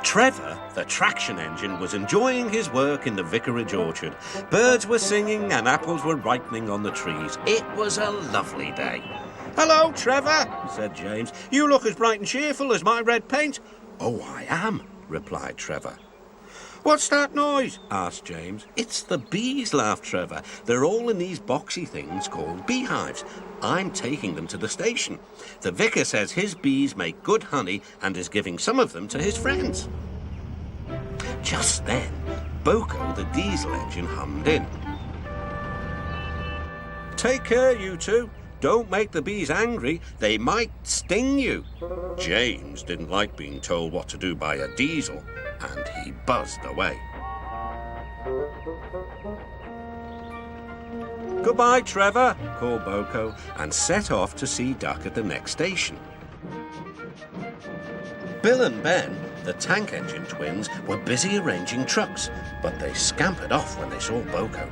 Trevor, the traction engine, was enjoying his work in the vicarage orchard. Birds were singing and apples were ripening on the trees. It was a lovely day. "Hello, Trevor," said James. "You look as bright and cheerful as my red paint." "Oh, I am," replied Trevor. "What's that noise?" asked James. "It's the bees," laughed Trevor. "They're all in these boxy things called beehives. I'm taking them to the station. The vicar says his bees make good honey and is giving some of them to his friends." Just then, Boko, the diesel engine, hummed in. "Take care, you two. Don't make the bees angry. They might sting you." James didn't like being told what to do by a diesel, and he buzzed away. "Goodbye, Trevor," called Boko, and set off to see Duck at the next station. Bill and Ben, the tank engine twins, were busy arranging trucks, but they scampered off when they saw Boko.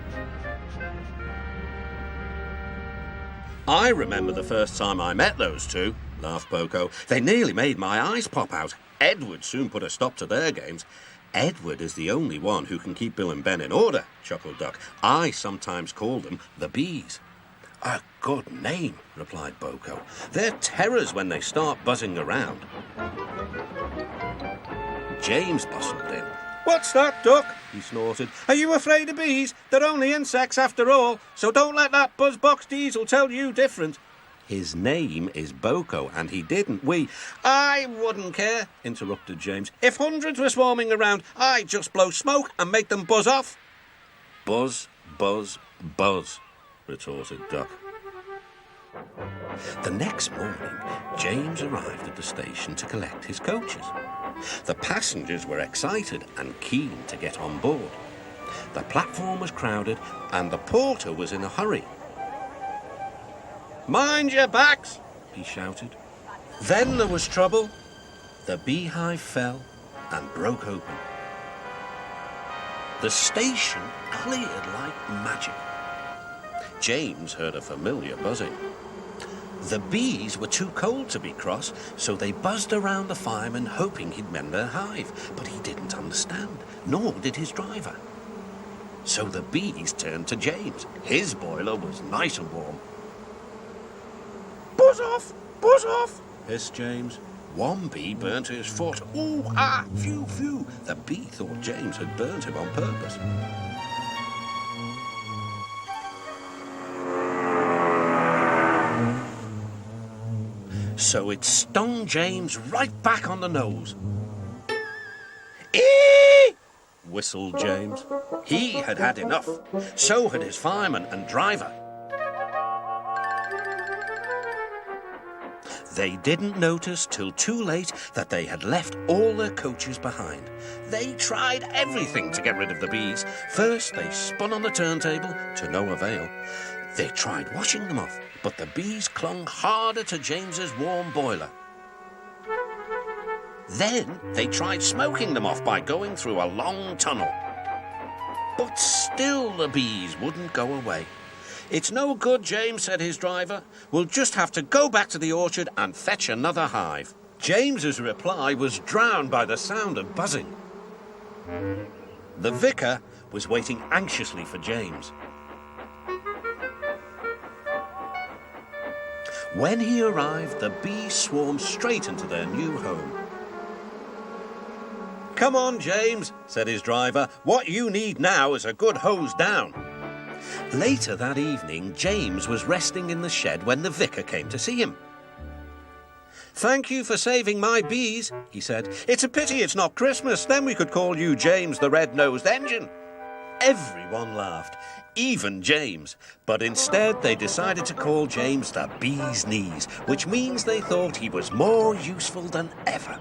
"I remember the first time I met those two," laughed Boko. "They nearly made my eyes pop out. Edward soon put a stop to their games." "Edward is the only one who can keep Bill and Ben in order," chuckled Duck. "I sometimes call them the bees." "A good name," replied Boko. "They're terrors when they start buzzing around." James bustled in. "What's that, Duck?" he snorted. "Are you afraid of bees? They're only insects after all, so don't let that buzzbox diesel tell you different." "His name is Boko, and he didn't "I wouldn't care," interrupted James. "If hundreds were swarming around, I'd just blow smoke and make them buzz off." "Buzz, buzz, buzz," retorted Duck. The next morning, James arrived at the station to collect his coaches. The passengers were excited and keen to get on board. The platform was crowded, and the porter was in a hurry. "Mind your backs," he shouted. Then there was trouble. The beehive fell and broke open. The station cleared like magic. James heard a familiar buzzing. The bees were too cold to be cross, so they buzzed around the fireman hoping he'd mend their hive, but he didn't understand, nor did his driver. So the bees turned to James. His boiler was nice and warm. Buzz off, hissed James. One bee burnt his foot. "Ooh, ah, phew, phew." The bee thought James had burnt him on purpose. So it stung James right back on the nose. "Eee!" whistled James. He had had enough. So had his fireman and driver. They didn't notice till too late that they had left all their coaches behind. They tried everything to get rid of the bees. First, they spun on the turntable, to no avail. They tried washing them off, but the bees clung harder to James's warm boiler. Then they tried smoking them off by going through a long tunnel. But still the bees wouldn't go away. "It's no good, James," said his driver. "We'll just have to go back to the orchard and fetch another hive." James's reply was drowned by the sound of buzzing. The vicar was waiting anxiously for James. When he arrived, the bees swarmed straight into their new home. "Come on, James," said his driver. "What you need now is a good hose down." Later that evening, James was resting in the shed when the vicar came to see him. "Thank you for saving my bees," he said. "It's a pity it's not Christmas, then we could call you James the Red-Nosed Engine." Everyone laughed, even James, but instead they decided to call James the Bee's Knees, which means they thought he was more useful than ever.